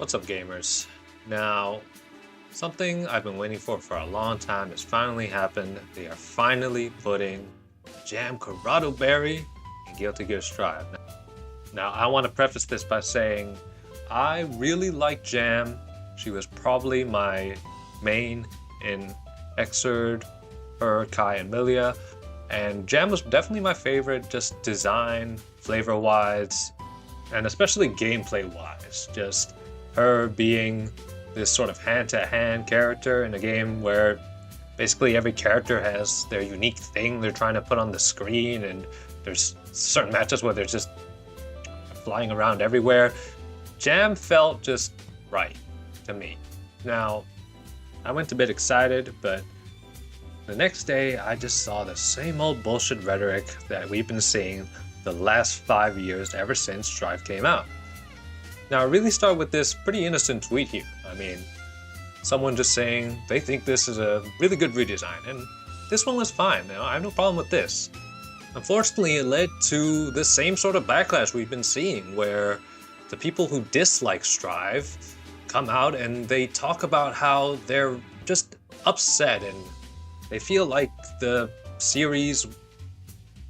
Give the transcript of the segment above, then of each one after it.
What's up, gamers? Now, something I've been waiting for a long time has finally happened. They are finally putting Jam Corrado Berry in Guilty Gear Strive. Now, I want to preface this by saying I really like Jam. She was probably my main in Xrd, her, Kai, and Milia. And Jam was definitely my favorite, just design, flavor-wise, and especially gameplay-wise. Just her being this sort of hand-to-hand character in a game where basically every character has their unique thing they're trying to put on the screen, and there's certain matches where they're just flying around everywhere. Jam felt just right to me. Now, I went to bed excited, but the next day I just saw the same old bullshit rhetoric that we've been seeing the last 5 years ever since Strive came out. Now, I really start with this pretty innocent tweet here. I mean, someone just saying they think this is a really good redesign, and this one was fine. I have no problem with this. Unfortunately, it led to the same sort of backlash we've been seeing, where the people who dislike Strive come out and they talk about how they're just upset and they feel like the series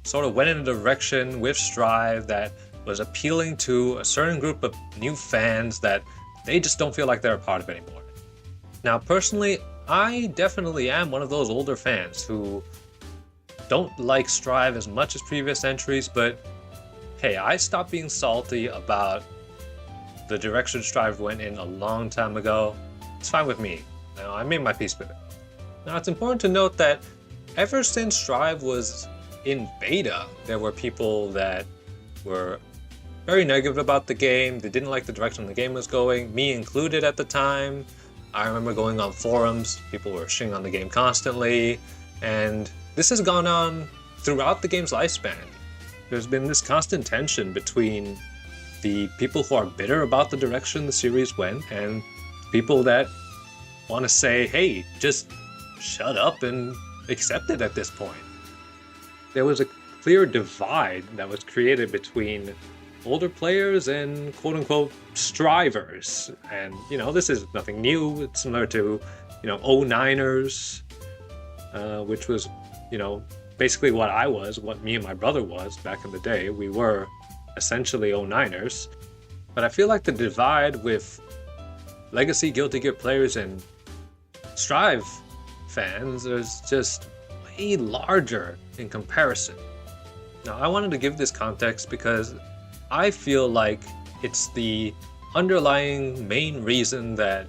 sort of went in a direction with Strive that was appealing to a certain group of new fans that they just don't feel like they're a part of anymore. Now, personally, I definitely am one of those older fans who don't like Strive as much as previous entries, but hey, I stopped being salty about the direction Strive went in a long time ago. It's fine with me. Now, I made my peace with it. Now, it's important to note that ever since Strive was in beta, there were people that were very negative about the game. They didn't like the direction the game was going, me included at the time. I remember going on forums, people were shitting on the game constantly, and this has gone on throughout the game's lifespan. There's been this constant tension between the people who are bitter about the direction the series went and people that want to say, hey, just shut up and accept it at this point. There was a clear divide that was created between older players and quote-unquote strivers. And, this is nothing new. It's similar to, 09ers, which was, basically what I was, what me and my brother was back in the day. We were essentially 09ers. But I feel like the divide with legacy Guilty Gear players and Strive fans is just way larger in comparison. Now, I wanted to give this context because I feel like it's the underlying main reason that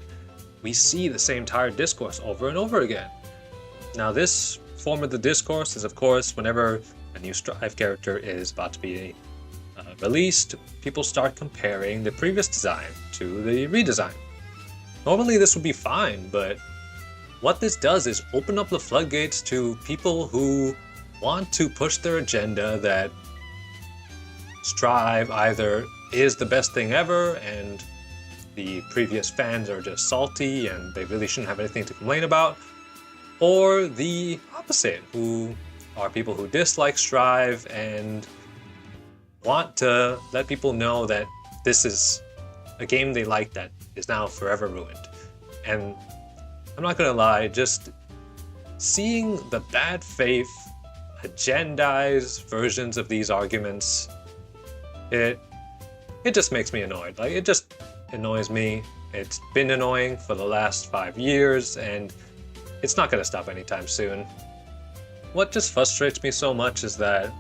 we see the same tired discourse over and over again. Now, this form of the discourse is, of course, whenever a new Strive character is about to be released, people start comparing the previous design to the redesign. Normally, this would be fine, but what this does is open up the floodgates to people who want to push their agenda that Strive either is the best thing ever and the previous fans are just salty and they really shouldn't have anything to complain about, or the opposite, who are people who dislike Strive and want to let people know that this is a game they like that is now forever ruined. And I'm not gonna lie, just seeing the bad faith, agendized versions of these arguments, it just makes me annoyed. Like, it just annoys me. It's been annoying for the last 5 years, and it's not gonna stop anytime soon. What just frustrates me so much is that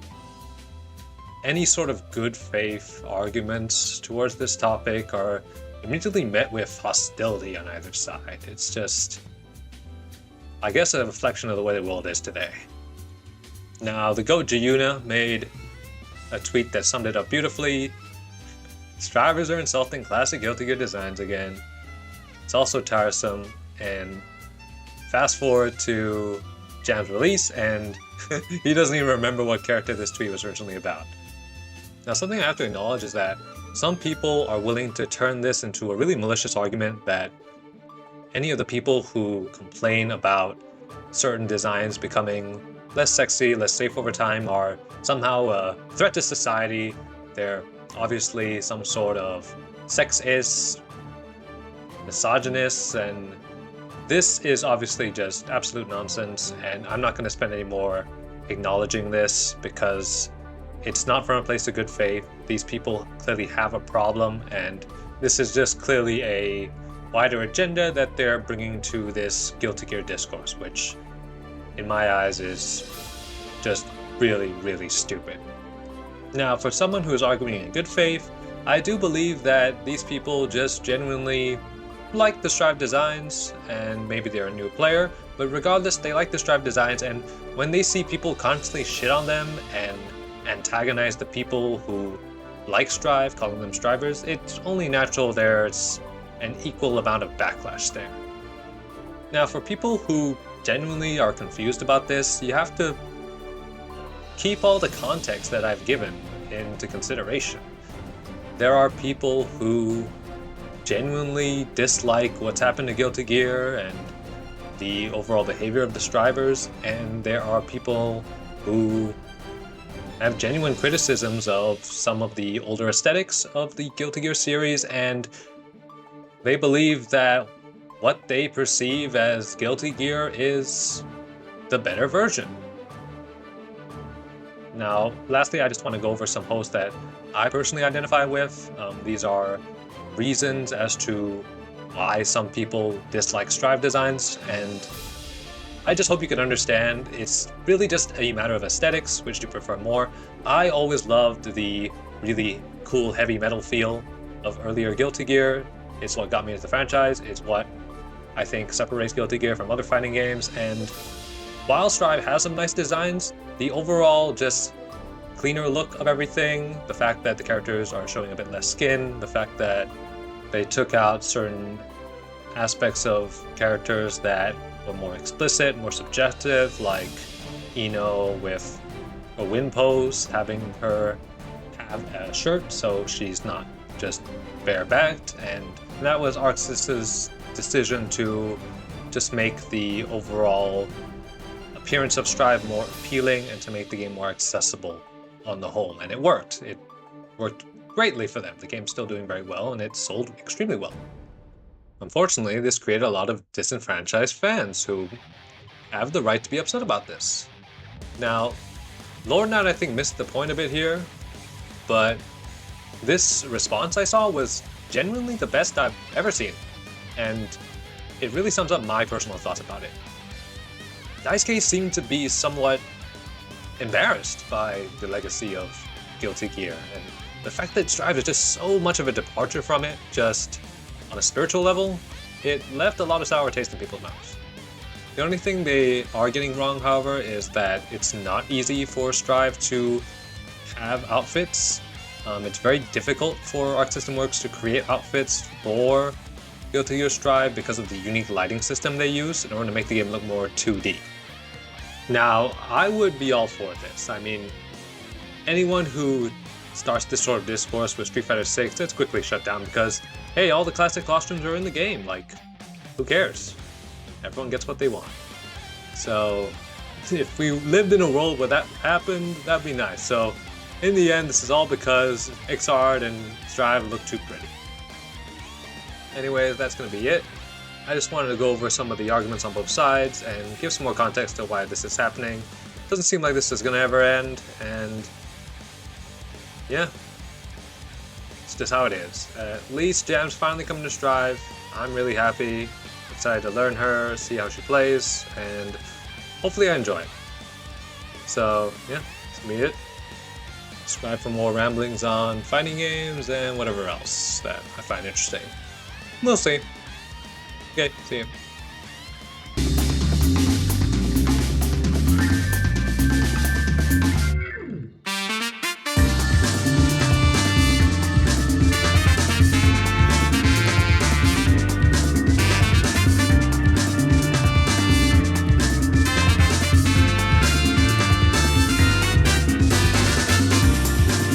any sort of good faith arguments towards this topic are immediately met with hostility on either side. It's just, I guess, a reflection of the way the world is today. Now, the GOAT Jayuna made a tweet that summed it up beautifully. Strivers are insulting classic Guilty Gear designs again. It's also tiresome, and fast forward to Jam's release, and he doesn't even remember what character this tweet was originally about. Now, something I have to acknowledge is that some people are willing to turn this into a really malicious argument that any of the people who complain about certain designs becoming less sexy, less safe over time are somehow a threat to society. They're obviously some sort of sexist misogynists, and this is obviously just absolute nonsense, and I'm not going to spend any more acknowledging this because it's not from a place of good faith. These people clearly have a problem, and this is just clearly a wider agenda that they're bringing to this Guilty Gear discourse, which in my eyes is just really, really stupid. Now, for someone who is arguing in good faith, I do believe that these people just genuinely like the Strive designs, and maybe they're a new player, but regardless, they like the Strive designs, and when they see people constantly shit on them and antagonize the people who like Strive, calling them Strivers, it's only natural there's an equal amount of backlash there. Now, for people who genuinely are confused about this, you have to keep all the context that I've given into consideration. There are people who genuinely dislike what's happened to Guilty Gear and the overall behavior of the Strivers, and there are people who have genuine criticisms of some of the older aesthetics of the Guilty Gear series, and they believe that what they perceive as Guilty Gear is the better version. Now, lastly, I just want to go over some posts that I personally identify with. These are reasons as to why some people dislike Strive designs, and I just hope you can understand it's really just a matter of aesthetics, which do you prefer more. I always loved the really cool heavy metal feel of earlier Guilty Gear. It's what got me into the franchise. It's what I think separates Guilty Gear from other fighting games, and while Strive has some nice designs, the overall just cleaner look of everything, the fact that the characters are showing a bit less skin, the fact that they took out certain aspects of characters that were more explicit, more subjective, like Ino with a win pose, having her have a shirt so she's not just bare-backed, and that was Arxis' decision to just make the overall appearance of Strive more appealing and to make the game more accessible on the whole, and it worked. It worked greatly for them. The game's still doing very well, and it sold extremely well. Unfortunately, this created a lot of disenfranchised fans who have the right to be upset about this. Now, Lord Knight I think missed the point a bit here, but this response I saw was genuinely the best I've ever seen, and it really sums up my personal thoughts about it. Daisuke seemed to be somewhat embarrassed by the legacy of Guilty Gear, and the fact that Strive is just so much of a departure from it, just on a spiritual level, it left a lot of sour taste in people's mouths. The only thing they are getting wrong, however, is that it's not easy for Strive to have outfits. It's very difficult for Arc System Works to create outfits for Guilty Gear Strive because of the unique lighting system they use in order to make the game look more 2D. Now, I would be all for this. I mean, anyone who starts this sort of discourse with Street Fighter 6, it's quickly shut down because, hey, all the classic costumes are in the game. Like, who cares? Everyone gets what they want. So, if we lived in a world where that happened, that'd be nice. So, in the end, this is all because XRD and Strive look too pretty. Anyways, that's going to be it. I just wanted to go over some of the arguments on both sides and give some more context to why this is happening. Doesn't seem like this is going to ever end, and yeah, it's just how it is. At least Jam's finally coming to Strive. I'm really happy, excited to learn her, see how she plays, and hopefully I enjoy it. So yeah, that's me it. Subscribe for more ramblings on fighting games and whatever else that I find interesting. We'll see. Okay, see you.